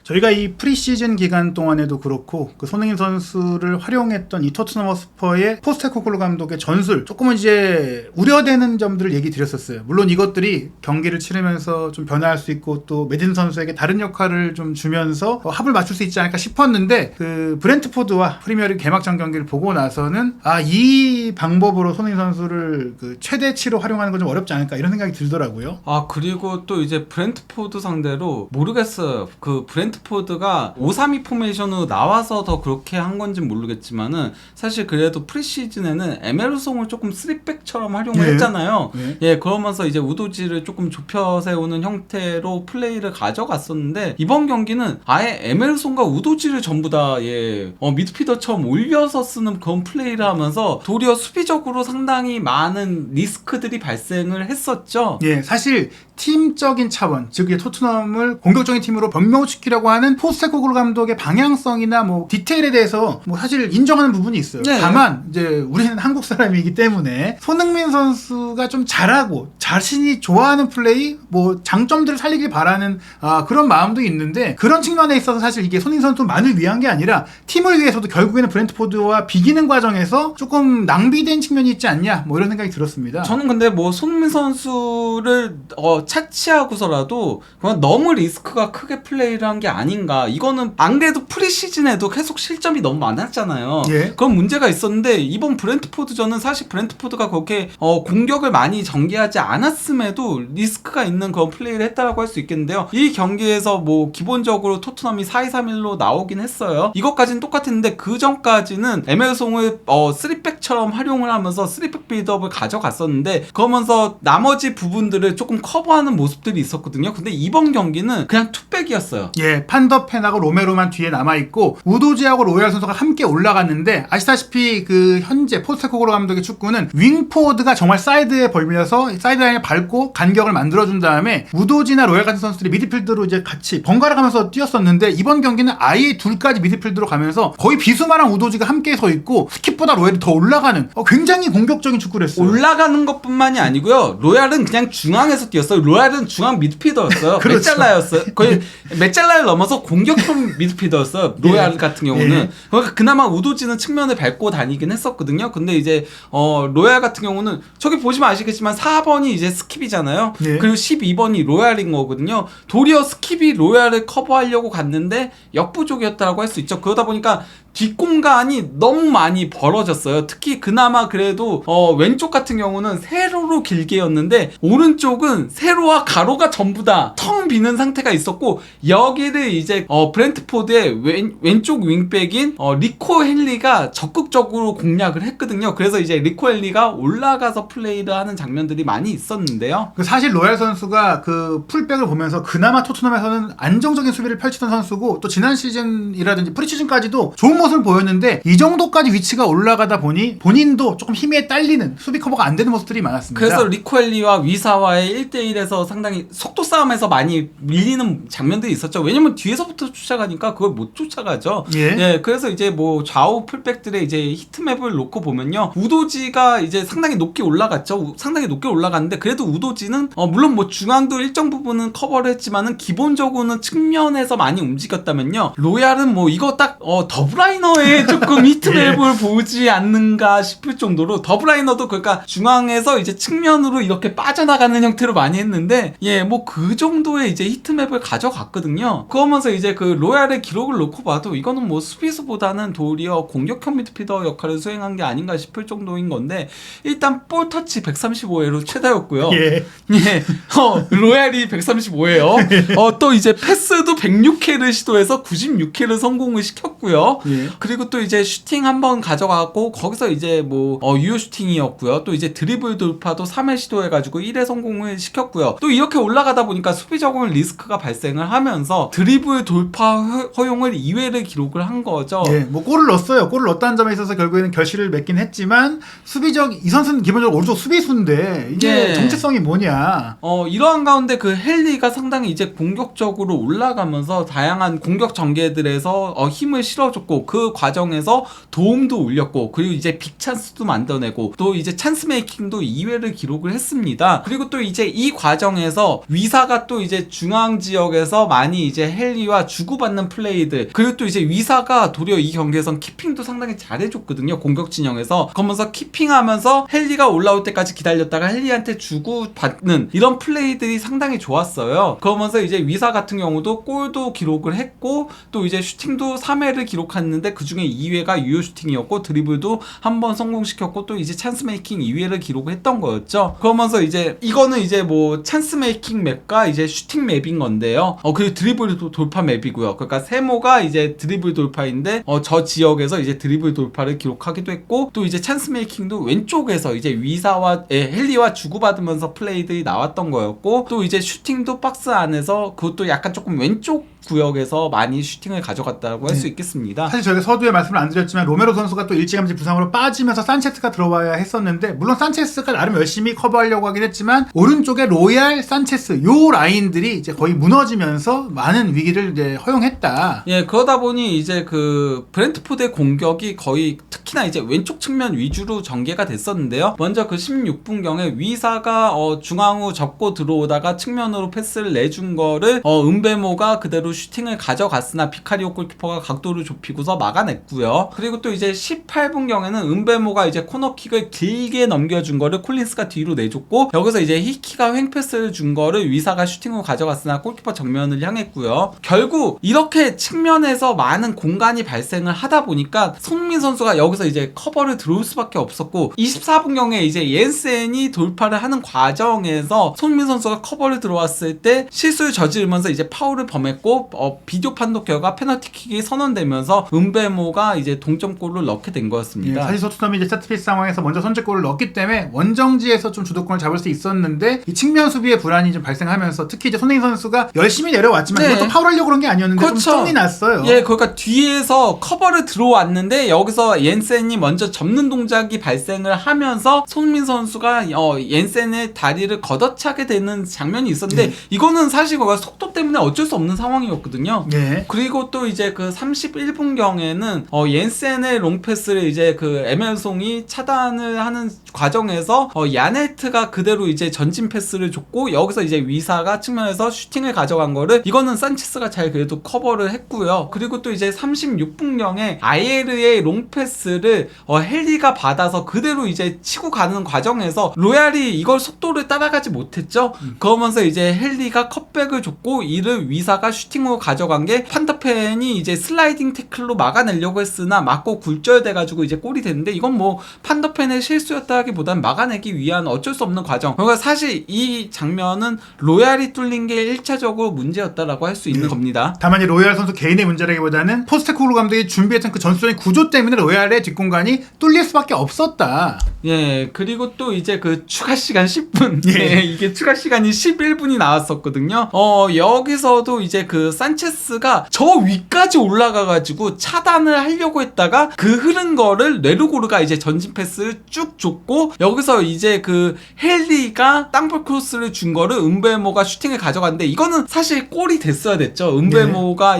저희가 이 프리시즌 기간 동안에도 그렇고 그 손흥민 선수를 활용했던 이 토트넘 허스퍼의 포스테코글루 감독의 전술 조금은 이제 우려되는 점들을 얘기 드렸었어요. 물론 이것들이 경기를 치르면서 좀 변화할 수 있고 또 메딘 선수에게 다른 역할을 좀 주면서 합을 맞출 수 있지 않을까 싶었는데 그 브렌트포드와 프리미어리그 개막전 경기를 보고 나서는 이 방법으로 손흥민 선수를 그 최대치로 활용하는 건 좀 어렵지 않을까 이런 생각이 들더라고요. 그리고 또 이제 브렌트포드 상대로 모르겠어요. 그 브렌트포드가 5-3-2 포메이션으로 나와서 더 그렇게 한 건지는 모르겠지만은 사실 그래도 프리시즌에는 에메르송을 조금 3백처럼 활용을 했잖아요. 그러면서 이제 우도지를 조금 좁혀 세우는 형태로 플레이를 가져갔었는데 이번 경기는 아예 에메르송과 우도지를 전부 다 미드필더처럼 올려서 쓰는 그런 플레이를 하면서 도리어 수비적으로 상당히 많은 리스크들이 발생을 했었죠. 사실 팀적인 차원, 즉 토트넘을 공격적인 팀으로 변모시키려고 하는 포스테코글루 감독의 방향성이나 뭐 디테일에 대해서 뭐 사실 인정하는 부분이 있어요. 다만 이제 우리는 한국 사람이기 때문에 손흥민 선수가 좀 잘하고 자신이 좋아하는 플레이, 뭐 장점들을 살리길 바라는 그런 마음도 있는데 그런 측면에 있어서 사실 이게 손흥민 선수만을 위한 게 아니라 팀을 위해서도 결국에는 브렌트포드와 비기는 과정에서 조금 낭비된 측면이 있지 않냐, 뭐 이런 생각이 들었습니다. 저는 근데 뭐 손흥민 선수를 차치하고서라도 그냥 너무 리스크가 크게 플레이를 한 게 아닌가. 이거는 안 그래도 프리시즌에도 계속 실점이 너무 많았잖아요. 그런 문제가 있었는데 이번 브렌트포드전은 사실 브렌트포드가 그렇게 공격을 많이 전개하지 않았음에도 리스크가 있는 그런 플레이를 했다라고 할 수 있겠는데요. 이 경기에서 뭐 기본적으로 토트넘이 4-2-3-1로 나오긴 했어요. 이것까지는 똑같았는데 그 전까지는 에메르송을 3백처럼 활용을 하면서 3백 빌드업을 가져갔었는데 그러면서 나머지 부분들을 조금 커버하는 모습들이 있었거든요. 근데 이번 경기는 그냥 투백이었어요. 판더펜하고 로메로만 뒤에 남아있고 우도지하고 로얄 선수가 함께 올라갔는데 아시다시피 그 현재 포스테코글루 감독의 축구는 윙포워드가 정말 사이드에 벌면서 사이드라인을 밟고 간격을 만들어준 다음에 우도지나 로얄 같은 선수들이 미드필드로 이제 같이 번갈아 가면서 뛰었었는데 이번 경기는 아예 둘까지 미드필드로 가면서 거의 비수마랑 우도지가 함께 서 있고 스킵보다 로얄이 더 올라가는 굉장히 공격적인 축구를 했어요. 올라가는 것뿐만이 아니고요. 로얄은 그냥 중앙에서 뛰었어요. 로얄은 중앙 미드필더였어요. 메짤라였어요. 거의 메짤라를 넘어서 공격형 미드필더였어요. 로얄 같은 경우는. 그러니까 그나마 우도지는 측면을 밟고 다니긴 했었거든요. 근데 이제 로얄 같은 경우는 저기 보시면 아시겠지만 4번이 이제 스킵이잖아요. 그리고 12번이 로얄인 거거든요. 도리어 스킵이 로얄을 커버하려고 갔는데 역부족이었다고 할 수 있죠. 그러다 보니까 뒷공간이 너무 많이 벌어졌어요. 특히 그나마 그래도 왼쪽 같은 경우는 세로로 길게였는데 오른쪽은 세로와 가로가 전부 다 텅 비는 상태가 있었고 여기를 이제 브렌트포드의 왼쪽 윙백인 리코 헨리가 적극적으로 공략을 했거든요. 그래서 이제 리코 헨리가 올라가서 플레이를 하는 장면들이 많이 있었는데요. 사실 로얄 선수가 그 풀백을 보면서 그나마 토트넘에서는 안정적인 수비를 펼치던 선수고 또 지난 시즌이라든지 프리시즌까지도 좋은 모습을 보였는데 이 정도까지 위치가 올라가다 보니 본인도 조금 힘에 딸리는 수비 커버가 안 되는 모습들이 많았습니다. 그래서 리코엘리와 위사와의 1대1에서 상당히 속도 싸움에서 많이 밀리는 장면들이 있었죠. 왜냐면 뒤에서부터 쫓아가니까 그걸 못 쫓아가죠. 그래서 이제 뭐 좌우 풀백들의 이제 히트맵을 놓고 보면요. 우도지가 이제 상당히 높게 올라갔죠. 상당히 높게 올라갔는데 그래도 우도지는 물론 뭐 중앙도 일정 부분은 커버를 했지만은 기본적으로는 측면에서 많이 움직였다면요. 로얄은 뭐 이거 딱 더블라이너에 조금 히트맵을 보지 않는가 싶을 정도로 더블라이너도 그러니까 중앙에서 이제 측면으로 이렇게 빠져나가는 형태로 많이 했는데 뭐 그 정도의 이제 히트맵을 가져갔거든요. 그러면서 이제 그 로얄의 기록을 놓고 봐도 이거는 뭐 수비수보다는 도리어 공격형 미드필더 역할을 수행한 게 아닌가 싶을 정도인 건데 일단 볼 터치 135회로 최다였고요. 로얄이 135회요. 또 이제 패스도 106회를 시도해서 96회를 성공을 시켰고요. 그리고 또 이제 슈팅 한번 가져가고 거기서 이제 뭐 유효 슈팅이었고요. 또 이제 드리블 돌파도 3회 시도해가지고 1회 성공을 시켰고요. 또 이렇게 올라가다 보니까 수비적인 리스크가 발생을 하면서 드리블 돌파 허용을 2회를 기록을 한 거죠. 뭐 골을 넣었어요. 골을 넣었다는 점에 있어서 결국에는 결실을 맺긴 했지만 이 선수는 기본적으로 오른쪽 수비수인데 이게 정체성이 뭐냐. 이러한 가운데 그 헨리가 상당히 이제 공격적으로 올라가면서 다양한 공격 전개들에서 힘을 실어줬고 그 과정에서 도움도 올렸고 그리고 이제 빅찬스도 만들어내고 또 이제 찬스 메이킹도 2회를 기록을 했습니다. 그리고 또 이제 이 과정에서 위사가 또 이제 중앙 지역에서 많이 이제 헨리와 주고받는 플레이들, 그리고 또 이제 위사가 도리어 이 경기에선 키핑도 상당히 잘해줬거든요. 공격 진영에서. 그러면서 키핑하면서 헨리가 올라올 때까지 기다렸다가 헨리한테 주고받는 이런 플레이들이 상당히 좋았어요. 그러면서 이제 위사 같은 경우도 골도 기록을 했고 또 이제 슈팅도 3회를 기록했는데 그 중에 2회가 유효 슈팅이었고 드리블도 한 번 성공시켰고 또 이제 찬스 메이킹 2회를 기록을 했던 거였죠. 그러면서 이제 이거는 이제 뭐 찬스 메이킹 맵과 이제 슈팅 맵인 건데요. 그리고 드리블 돌파 맵이고요. 그러니까 세모가 이제 드리블 돌파인데 저 지역에서 이제 드리블 돌파를 기록하기도 했고 또 이제 찬스 메이킹도 왼쪽에서 이제 위사와 헨리와 주고받으면서 플레이들이 나왔던 거였고 또 이제 슈팅도 박스 안에서 그것도 약간 조금 왼쪽 구역에서 많이 슈팅을 가져갔다고 할 수 있겠습니다. 사실 저희가 서두에 말씀을 안 드렸지만 로메로 선수가 또 일찌감치 부상으로 빠지면서 산체스가 들어와야 했었는데 물론 산체스가 나름 열심히 커버하려고 하긴 했지만 오른쪽에 로얄, 산체스 요 라인들이 이제 거의 무너지면서 많은 위기를 이제 허용했다. 예, 그러다 보니 이제 그 브렌트포드의 공격이 거의 특히나 이제 왼쪽 측면 위주로 전개가 됐었는데요. 먼저 그 16분경에 위사가 중앙으로 접고 들어오다가 측면으로 패스를 내준 거를 은베모가 그대로 슈팅을 가져갔으나 비카리오 골키퍼가 각도를 좁히고서 막아냈고요. 그리고 또 이제 18분경에는 은베모가 이제 코너킥을 길게 넘겨준 거를 콜린스가 뒤로 내줬고 여기서 이제 히키가 횡패스를 준 거를 위사가 슈팅으로 가져갔으나 골키퍼 정면을 향했고요. 결국 이렇게 측면에서 많은 공간이 발생을 하다 보니까 손흥민 선수가 여기서 이제 커버를 들어올 수밖에 없었고 24분경에 이제 옌센이 돌파를 하는 과정에서 손흥민 선수가 커버를 들어왔을 때 실수를 저지르면서 이제 파울을 범했고 비디오 판독 결과 페널티킥이 선언되면서 은베모가 이제 동점골을 넣게 된 거였습니다. 사실 토트넘이 이제 세트피스 상황에서 먼저 선제골을 넣었기 때문에 원정지에서 좀 주도권을 잡을 수 있었는데 이 측면 수비의 불안이 좀 발생하면서 특히 이제 손흥민 선수가 열심히 내려왔지만 그것도 파울하려고 그런 게 아니었는데 그렇죠. 좀 쫑이 났어요. 예, 그러니까 뒤에서 커버를 들어왔는데 여기서 옌센이 먼저 접는 동작이 발생을 하면서 손흥민 선수가 옌센의 다리를 걷어차게 되는 장면이 있었는데 이거는 사실 속도 때문에 어쩔 수 없는 상황이었거든요. 그리고 또 이제 그 31분경에는 옌센의 롱패스를 이제 그 에멜송이 차단을 하는 과정에서 야네트가 그대로 이제 전진 패스를 줬고 여기서 이제 위사가 측면에서 슈팅을 가져간 거를 이거는 산체스가 잘 그래도 커버를 했고요. 그리고 또 이제 36분경에 아예르의 롱패스를 헨리가 받아서 그대로 이제 치고 가는 과정에서 로얄이 이걸 속도를 따라가지 못했죠. 그러면서 이제 헨리가 컷백을 줬고 이를 위사가 슈팅으로 가져간 게 판더펜이 이제 슬라이딩 태클로 막아내려고 했으나 맞고 굴절돼가지고 이제 골이 됐는데 이건 뭐 판더펜의 실수였다기보단 막아내기 위한 어쩔 수 없는 과정. 그러니까 사실 이 장면은 로얄이 뚫린 게 1차적으로 문제였다라고 할 수 있는 겁니다. 다만 이 로얄 선수 개인의 문제라기보다는 포스테코글루 감독이 준비했던 그 전술적인 구조 때문에 로얄의 뒷공간이 뚫릴 수밖에 없었다. 예, 그리고 또 이제 그 추가 시간 10분. 이게 추가 시간이 11분이 나왔었거든요. 여기서도 이제 그 산체스가 저 위까지 올라가가지고 차단을 하려고 했다가 그 흐른 거를 레르고르가 이제 전진 패스를 쭉 줬고 여기서 이제 그 헨리가 땅볼 크로스를 준 거를 은베모가 슈팅을 가져갔는데 이거는 사실 골이 됐어야 됐죠. 은베모가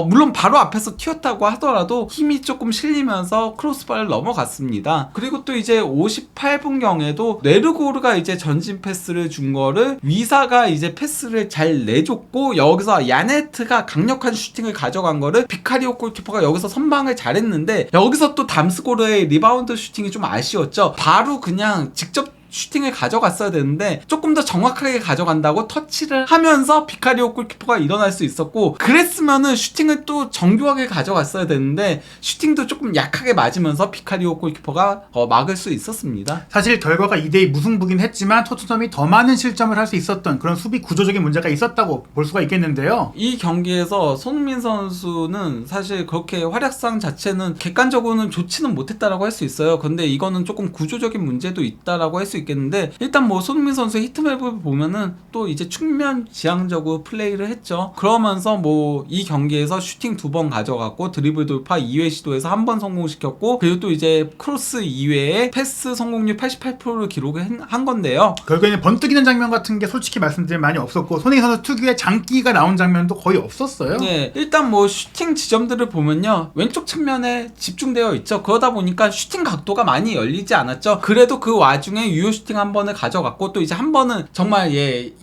물론 바로 앞에서 튀었다고 하더라도 힘이 조금 실리면서 크로스바를 넘어갔습니다. 그리고 또 이제 58분경에도 레르고르가 이제 전진 패스를 준 거를 위사가 이제 패스를 잘 내줬고 여기서 야네트가 강력한 슈팅을 가져간 거를 비카리오 골키퍼가 여기서 선방을 잘했는데 여기서 또 담스고르의 리바운드 슈팅이 좀 아쉬웠죠. 바로 그냥 직접 슈팅을 가져갔어야 되는데 조금 더 정확하게 가져간다고 터치를 하면서 비카리오 골키퍼가 일어날 수 있었고 그랬으면은 슈팅을 또 정교하게 가져갔어야 되는데 슈팅도 조금 약하게 맞으면서 비카리오 골키퍼가 막을 수 있었습니다. 사실 결과가 2대2 무승부긴 했지만 토트넘이 더 많은 실점을 할 수 있었던 그런 수비 구조적인 문제가 있었다고 볼 수가 있겠는데요. 이 경기에서 손흥민 선수는 사실 그렇게 활약상 자체는 객관적으로는 좋지는 못했다라고 할 수 있어요. 근데 이거는 조금 구조적인 문제도 있다라고 할 수 있겠는데 일단 뭐 손흥민 선수의 히트맵을 보면은 또 이제 측면 지향적으로 플레이를 했죠. 그러면서 뭐 이 경기에서 슈팅 2번 가져갔고 드리블 돌파 2회 시도에서 1번 성공시켰고 그리고 또 이제 크로스 2회에 패스 성공률 88%를 기록한 건데요. 결국에는 번뜩이는 장면 같은 게 솔직히 말씀드리면 많이 없었고 손흥민 선수 특유의 장기가 나온 장면도 거의 없었어요. 네, 일단 뭐 슈팅 지점들을 보면요 왼쪽 측면에 집중되어 있죠. 그러다 보니까 슈팅 각도가 많이 열리지 않았죠. 그래도 그 와중에 주요 슈팅 한 번을 가져갔고 또 이제 한 번은 정말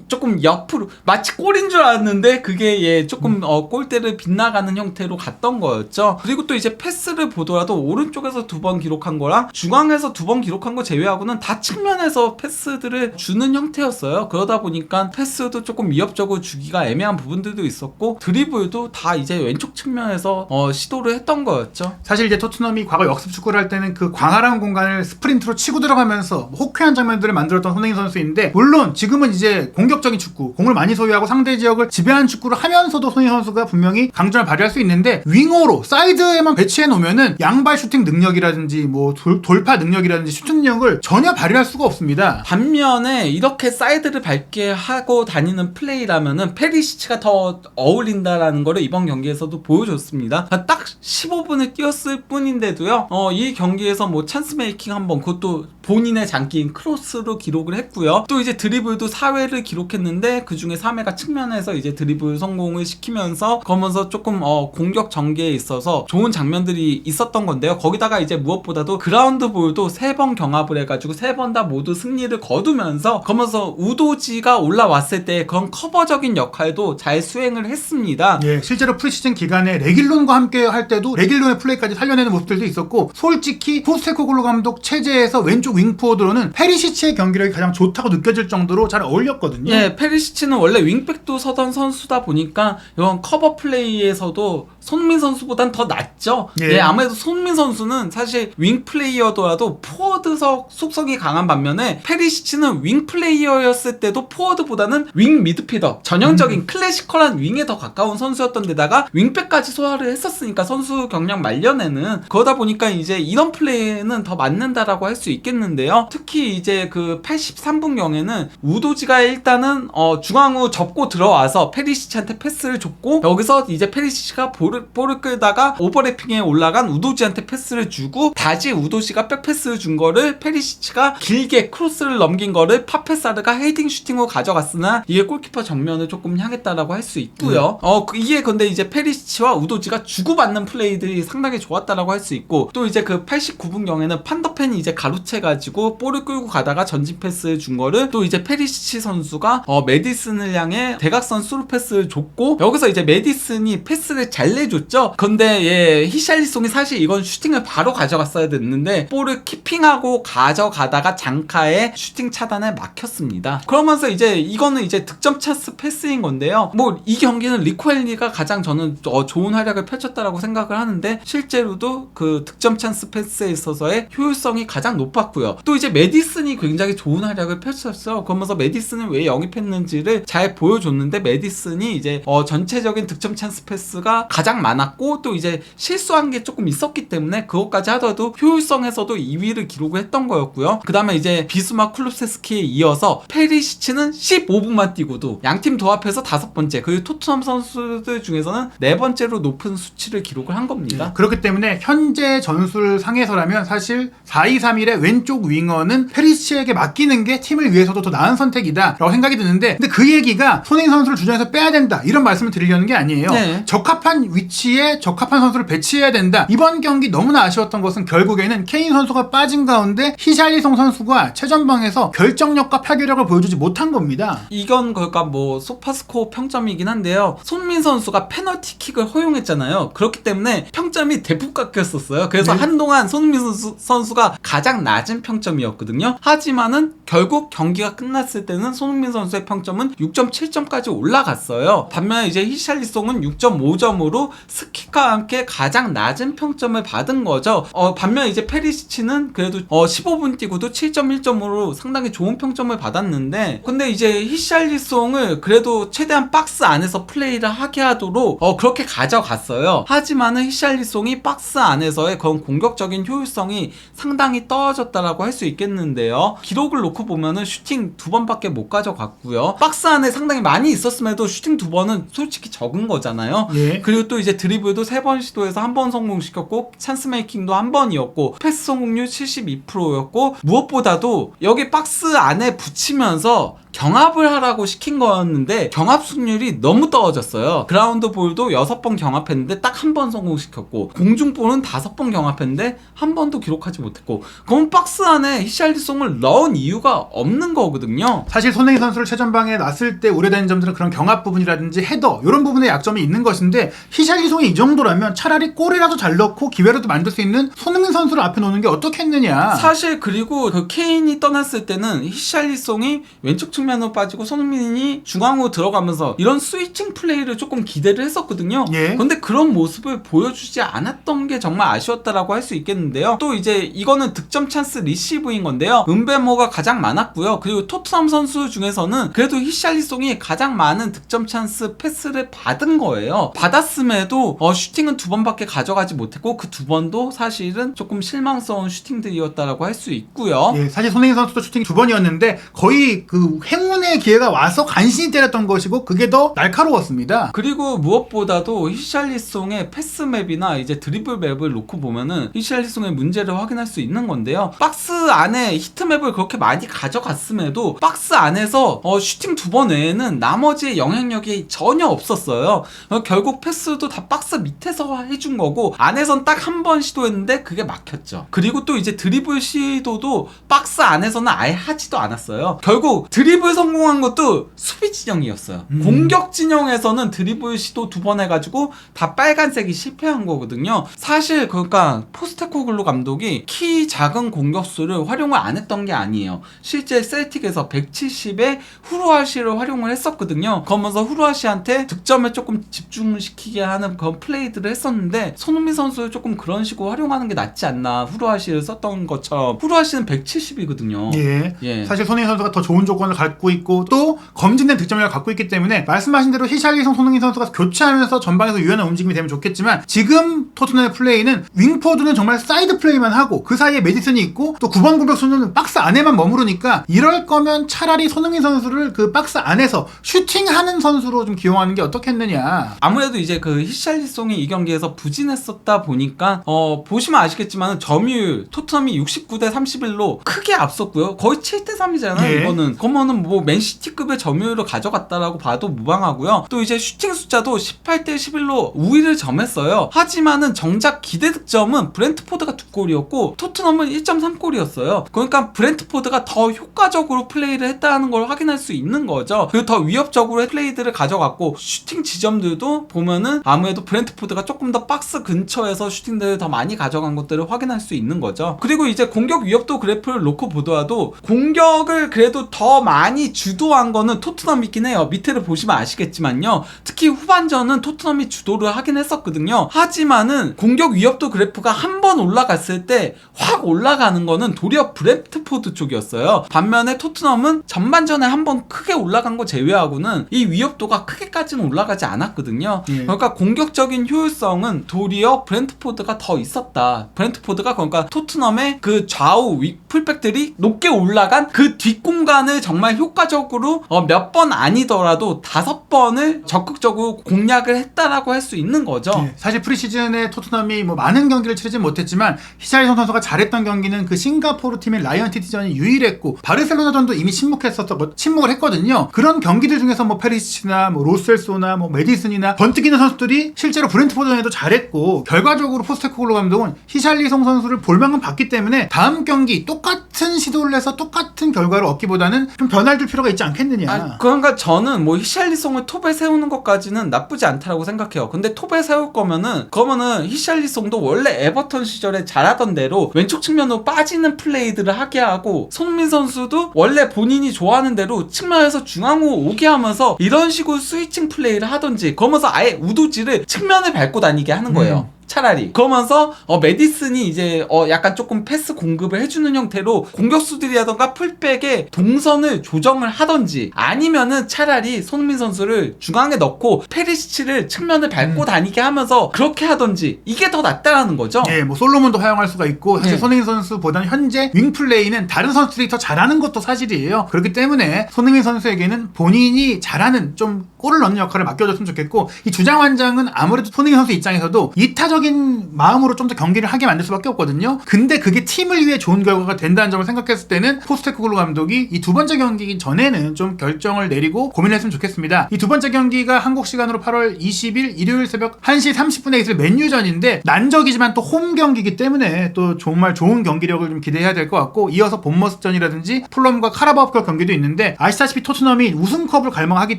조금 옆으로 마치 골인 줄 알았는데 그게 조금 골대를 빗나가는 형태로 갔던 거였죠. 그리고 또 이제 패스를 보더라도 오른쪽에서 2번 기록한 거랑 중앙에서 2번 기록한 거 제외하고는 다 측면에서 패스들을 주는 형태였어요. 그러다 보니까 패스도 조금 위협적으로 주기가 애매한 부분들도 있었고 드리블도 다 이제 왼쪽 측면에서 시도를 했던 거였죠. 사실 이제 토트넘이 과거 역습 축구를 할 때는 그 광활한 공간을 스프린트로 치고 들어가면서 호쾌한 장면들을 만들었던 손흥민 선수인데, 물론 지금은 이제 공격적인 축구, 공을 많이 소유하고 상대 지역을 지배하는 축구를 하면서도 손흥민 선수가 분명히 강점을 발휘할 수 있는데, 윙어로 사이드에만 배치해 놓으면은 양발 슈팅 능력이라든지 뭐 돌파 능력이라든지 슈팅 능력을 전혀 발휘할 수가 없습니다. 반면에 이렇게 사이드를 밝게 하고 다니는 플레이라면은 페리시치가 더 어울린다라는 거를 이번 경기에서도 보여줬습니다. 딱 15분을 뛰었을 뿐인데도요. 이 경기에서 뭐 찬스 메이킹 한 번, 그것도 본인의 장기인 크로스로 기록을 했고요. 또 이제 드리블도 4회를 기록했는데 그 중에 3회가 측면에서 이제 드리블 성공을 시키면서 그러면서 조금 공격 전개에 있어서 좋은 장면들이 있었던 건데요. 거기다가 이제 무엇보다도 그라운드 볼도 3번 경합을 해가지고 3번 다 모두 승리를 거두면서 그러면서 우도지가 올라왔을 때 그런 커버적인 역할도 잘 수행을 했습니다. 실제로 프리시즌 기간에 레길론과 함께 할 때도 레길론의 플레이까지 살려내는 모습들도 있었고, 솔직히 포스테코글루 감독 체제에서 왼쪽 윙포워드로는 페리시치의 경기력이 가장 좋다고 느껴질 정도로 잘 어울렸거든요. 페리시치는 원래 윙백도 서던 선수다 보니까 이런 커버 플레이에서도 손흥민 선수보단 더 낫죠. 아무래도 손흥민 선수는 사실 윙 플레이어더라도 포워드석 속성이 강한 반면에 페리시치는 윙 플레이어였을 때도 포워드보다는 윙 미드필더, 전형적인 클래시컬한 윙에 더 가까운 선수였던 데다가 윙백까지 소화를 했었으니까 선수 경력 말년에는, 그러다 보니까 이제 이런 플레이는 더 맞는다라고 할 수 있겠는데요. 특히 이제 그 83분경에는 우도지가 일단은 중앙으로 접고 들어와서 페리시치한테 패스를 줬고, 여기서 이제 페리시치가 볼을 끌다가 오버래핑에 올라간 우도지한테 패스를 주고, 다시 우도지가 백패스를 준 거를 페리시치가 길게 크로스를 넘긴 거를 파페사르가 헤딩 슈팅으로 가져갔으나 이게 골키퍼 정면을 조금 향했다라고 할 수 있고요. 이게 근데 이제 페리시치와 우도지가 주고받는 플레이들이 상당히 좋았다라고 할 수 있고, 또 이제 그 89분경에는 판더펜이 이제 가로채가지고 볼을 끌고 가다가 전진 패스를 준 거를 또 이제 페리시치 선수가 메디슨을 향해 대각선 스루 패스를 줬고, 여기서 이제 메디슨이 패스를 잘 내줬죠. 근데 히샬리송이 사실 이건 슈팅을 바로 가져갔어야 됐는데 볼을 키핑하고 가져가다가 장카에 슈팅 차단에 막혔습니다. 그러면서 이제 이거는 이제 득점 찬스 패스인 건데요. 뭐 이 경기는 리코엘리가 가장 저는 좋은 활약을 펼쳤다라고 생각을 하는데, 실제로도 그 득점 찬스 패스에 있어서의 효율성이 가장 높았고요. 또 이제 메디슨이 굉장히 좋은 활약을 펼쳤어요. 그러면서 메디슨을 왜 영입했는지를 잘 보여줬는데, 메디슨이 이제 전체적인 득점 찬스 패스가 가장 많았고, 또 이제 실수한 게 조금 있었기 때문에 그것까지 하더라도 효율성에서도 2위를 기록을 했던 거였고요. 그 다음에 이제 비수마 쿨루세스키에 이어서 페리시치는 15분만 뛰고도 양팀 도합해서 5번째, 그리고 토트넘 선수들 중에서는 4번째로 높은 수치를 기록을 한 겁니다. 그렇기 때문에 현재 전술 상에서라면 사실 4-2-3-1의 왼쪽 윙어는 페리시치에게 맡기는 게 팀을 위해서도 더 나은 선택이다 라고 생각이 드는데, 근데 그 얘기가 손흥민 선수를 주전에서 빼야 된다 이런 말씀을 드리려는 게 아니에요. 적합한 위치에 적합한 선수를 배치해야 된다. 이번 경기 너무나 아쉬웠던 것은 결국에는 케인 선수가 빠진 가운데 히샬리송 선수가 최전방에서 결정력과 파괴력을 보여주지 못한 겁니다. 이건 그러니까 뭐 소파스코어 평점이긴 한데요. 손흥민 선수가 페널티킥을 허용했잖아요. 그렇기 때문에 평점이 대폭 깎였었어요. 그래서 한동안 손흥민 선수가 가장 낮은 평점이었거든요. 하지만은 결국 경기가 끝났을 때는 손흥민 선수의 평점은 6.7점까지 올라갔어요. 반면에 이제 히샬리송은 6.5점으로 스키과 함께 가장 낮은 평점을 받은 거죠. 반면 이제 페리시치는 그래도 15분 뛰고도 7.1점으로 상당히 좋은 평점을 받았는데, 근데 이제 히샬리송을 그래도 최대한 박스 안에서 플레이를 하게 하도록 그렇게 가져갔어요. 하지만은 히샬리송이 박스 안에서의 그런 공격적인 효율성이 상당히 떨어졌다라고 할 수 있겠는데요. 기록을 놓고 보면은 슈팅 2번밖에 못 가져갔고요. 박스 안에 상당히 많이 있었음에도 슈팅 2번은 솔직히 적은 거잖아요. 그리고 또 이제 드리블도 3번 시도해서 1번 성공시켰고, 찬스 메이킹도 1번이었고, 패스 성공률 72%였고, 무엇보다도 여기 박스 안에 붙이면서 경합을 하라고 시킨 거였는데 경합 승률이 너무 떨어졌어요. 그라운드 볼도 6번 경합했는데 딱 한 번 성공시켰고 공중볼은 5번 경합했는데 한 번도 기록하지 못했고 그럼 박스 안에 히샬리송을 넣은 이유가 없는 거거든요. 사실 손흥민 선수를 최전방에 놨을 때 우려되는 점들은 그런 경합 부분이라든지 헤더 이런 부분에 약점이 있는 것인데 히샬리송이 이 정도라면 차라리 골이라도 잘 넣고 기회라도 만들 수 있는 손흥민 선수를 앞에 놓는 게 어떻겠느냐. 사실 그리고 그 케인이 떠났을 때는 히샬리송이 왼쪽 측면으로 빠지고 손흥민이 중앙으로 들어가면서 이런 스위칭 플레이를 조금 기대를 했었거든요. 그런데 그런 모습을 보여주지 않았던 게 정말 아쉬웠다라고 할 수 있겠는데요. 또 이제 이거는 득점 찬스 리시브인 건데요. 은베모가 가장 많았고요. 그리고 토트넘 선수 중에서는 그래도 히샬리송이 가장 많은 득점 찬스 패스를 받은 거예요. 받았음에도 슈팅은 2번밖에 가져가지 못했고 그 2번도 사실은 조금 실망스러운 슈팅들이었다라고 할 수 있고요. 예, 사실 손흥민 선수도 슈팅이 2번이었는데 거의 그 행운의 기회가 와서 간신히 때렸던 것이고 그게 더 날카로웠습니다. 그리고 무엇보다도 히샬리송의 패스맵이나 이제 드리블 맵을 놓고 보면은 히샬리송의 문제를 확인할 수 있는 건데요. 박스 안에 히트맵을 그렇게 많이 가져갔음에도 박스 안에서 슈팅 2번 외에는 나머지의 영향력이 전혀 없었어요. 결국 패스도 다 박스 밑에서 해준 거고 안에선 딱 한 번 시도했는데 그게 막혔죠. 그리고 또 이제 드리블 시도도 박스 안에서는 아예 하지도 않았어요. 결국 드리블 성공한 것도 수비 진영이었어요. 공격 진영에서는 드리블 시도 2번 해가지고 다 빨간색이 실패한 거거든요. 사실 그러니까 포스테코글루 감독이 키 작은 공격수를 활용을 안 했던 게 아니에요. 실제 셀틱에서 170에 후루아시를 활용을 했었거든요. 그러면서 후루아시한테 득점에 조금 집중시키게 하는 그런 플레이들을 했었는데 손흥민 선수를 조금 그런 식으로 활용하는 게 낫지 않나. 후루아시를 썼던 것처럼. 후루아시는 170이거든요. 예. 사실 손흥민 선수가 더 좋은 조건을 갖고 있고 또 검증된 득점력을 갖고 있기 때문에 말씀하신 대로 히샬리송 손흥민 선수가 교체하면서 전방에서 유연한 움직임이 되면 좋겠지만 지금 토트넘의 플레이는 윙포드는 정말 사이드 플레이만 하고 그 사이에 메디슨이 있고 또 9번 공격수는 박스 안에만 머무르니까 이럴 거면 차라리 손흥민 선수를 그 박스 안에서 슈팅하는 선수로 좀 기용하는 게 어떻겠느냐. 아무래도 이제 그 히샬리송이 이 경기에서 부진했었다 보니까 보시면 아시겠지만 점유율 토트넘이 69대 31로 크게 앞섰고요. 거의 7대 3이잖아요. 이거는 그러면은 뭐 맨시티급의 점유율을 가져갔다라고 봐도 무방하고요. 또 이제 슈팅 숫자도 18대 11로 우위를 점했어요. 하지만은 정작 기대 득점은 브렌트포드가 2골이었고 토트넘은 1.3골이었어요. 그러니까 브렌트포드가 더 효과적으로 플레이를 했다는 걸 확인할 수 있는 거죠. 그리고 더 위협적으로 플레이들을 가져갔고 슈팅 지점들도 보면은 아무래도 브렌트포드가 조금 더 박스 근처에서 슈팅들을 더 많이 가져간 것들을 확인할 수 있는 거죠. 그리고 이제 공격 위협도 그래프를 놓고 보더라도 공격을 그래도 더 많이 주도한 거는 토트넘이긴 해요. 밑에를 보시면 아시겠지만요. 특히 후반전은 토트넘이 주도를 하긴 했었거든요. 하지만은 공격 위협도 그래프가 한 번 올라갔을 때 확 올라가는 거는 도리어 브렌트포드 쪽이었어요. 반면에 토트넘은 전반전에 한 번 크게 올라간 거 제외하고는 이 위협도가 크게까지는 올라가지 않았거든요. 그러니까 공격적인 효율성은 도리어 브렌트포드가 더 있었다. 브렌트포드가 그러니까 토트넘의 그 좌우 풀백들이 높게 올라간 그 뒷공간을 정말 효과적으로 몇 번 아니더라도 5번을 적극적으로 공략을 했다라고 할 수 있는 거죠. 사실 프리시즌에 토트넘이 뭐 많은 경기를 치르진 못했지만 히샬리송 선수가 잘했던 경기는 그 싱가포르 팀의 라이언 시티전이 유일했고 바르셀로나전도 이미 침묵을 했거든요. 그런 경기들 중에서 뭐 페리시치나 뭐 로셀소나 뭐 메디슨이나 번뜩이는 선수들이 실제로 브렌트포드전에도 잘했고 결과적으로 포스테코글루 감독은 히샬리송 선수를 볼만큼 봤기 때문에 다음 경기 똑같은 시도를 해서 똑같은 결과를 얻기보다는 좀 변화를 줄 필요가 있지 않겠느냐. 그러니까 저는 뭐 히샬리송을 톱에 세우는 것까지는 나쁘지 않다라고 생각해요. 근데 톱에 세울 거면은 그러면은 히샬리송도 원래 에버턴 시절에 잘하던 대로 왼쪽 측면으로 빠지는 플레이들을 하게 하고 손흥민 선수도 원래 본인이 좋아하는 대로 측면에서 중앙으로 오게 하면서 이런 식으로 스위칭 플레이를 하던지 그러면서 아예 우두지를 측면을 밟고 다니게 하는 거예요. 차라리 그러면서 메디슨이 이제 약간 조금 패스 공급을 해주는 형태로 공격수들이라던가 풀백의 동선을 조정을 하던지 아니면은 차라리 손흥민 선수를 중앙에 넣고 페리시치를 측면을 밟고 다니게 하면서 그렇게 하던지 이게 더 낫다라는 거죠. 뭐 솔로몬도 활용할 수가 있고 사실 손흥민 선수보다는 현재 윙 플레이는 다른 선수들이 더 잘하는 것도 사실이에요. 그렇기 때문에 손흥민 선수에게는 본인이 잘하는 좀 골을 넣는 역할을 맡겨줬으면 좋겠고 이 주장 완장은 아무래도 손흥민 선수 입장에서도 이타적 이기적인 마음으로 좀 더 경기를 하게 만들 수밖에 없거든요. 근데 그게 팀을 위해 좋은 결과가 된다는 점을 생각했을 때는 포스테코글루 감독이 이 두 번째 경기 전에는 좀 결정을 내리고 고민했으면 좋겠습니다. 이 두 번째 경기가 한국 시간으로 8월 20일 일요일 새벽 1시 30분에 있을 맨유전인데 난적이지만 또 홈 경기이기 때문에 또 정말 좋은 경기력을 좀 기대해야 될 것 같고, 이어서 본머스전이라든지 풀럼과 카라바오컵 경기도 있는데 아시다시피 토트넘이 우승컵을 갈망하기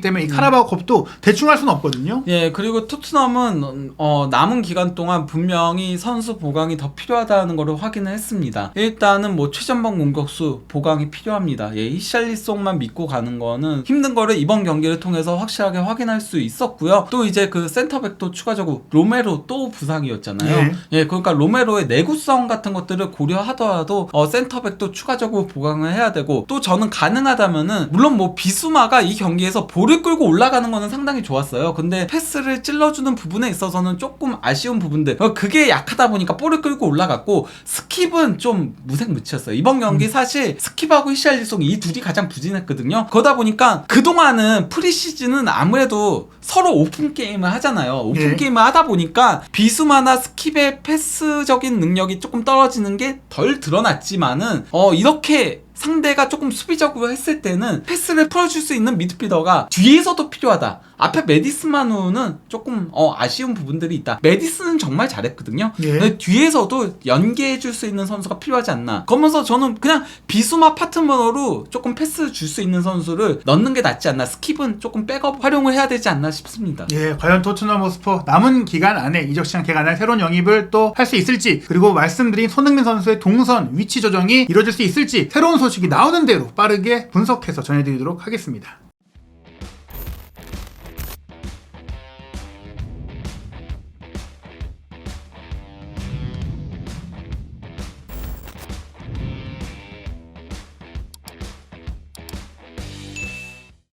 때문에 이 카라바오컵도 대충 할 수는 없거든요. 예, 그리고 토트넘은 남은 기간 동안 분명히 선수 보강이 더 필요하다는 것을 확인을 했습니다. 일단은 뭐 최전방 공격수 보강이 필요합니다. 예, 히샬리송만 믿고 가는 거는 힘든 거를 이번 경기를 통해서 확실하게 확인할 수 있었고요. 또 이제 그 센터백도 추가적으로 로메로 또 부상이었잖아요. 예, 그러니까 로메로의 내구성 같은 것들을 고려하더라도 센터백도 추가적으로 보강을 해야 되고, 또 저는 가능하다면은 물론 뭐 비수마가 이 경기에서 볼을 끌고 올라가는 거는 상당히 좋았어요. 근데 패스를 찔러주는 부분에 있어서는 조금 아쉬운 부분들, 그게 약하다 보니까 볼을 끌고 올라갔고, 스킵은 좀 무색무취했어요. 이번 경기 사실 스킵하고 히샬리송 이 둘이 가장 부진했거든요. 그러다 보니까 그동안은 프리시즌은 아무래도 서로 오픈 게임을 하잖아요. 오픈 게임을 하다 보니까 비수마나 스킵의 패스적인 능력이 조금 떨어지는 게 덜 드러났지만은 이렇게 상대가 조금 수비적으로 했을 때는 패스를 풀어줄 수 있는 미드필더가 뒤에서도 필요하다. 앞에 메디스만우는 조금 아쉬운 부분들이 있다. 메디스는 정말 잘했거든요. 근데 뒤에서도 연계해줄 수 있는 선수가 필요하지 않나. 그러면서 저는 그냥 비수마 파트너로 조금 패스 줄 수 있는 선수를 넣는 게 낫지 않나. 스킵은 조금 백업 활용을 해야 되지 않나 싶습니다. 예, 과연 토트넘 호스퍼 남은 기간 안에, 이적 시장 기간 안에 새로운 영입을 또 할 수 있을지, 그리고 말씀드린 손흥민 선수의 동선 위치 조정이 이루어질 수 있을지, 새로운 소식이 나오는 대로 빠르게 분석해서 전해드리도록 하겠습니다.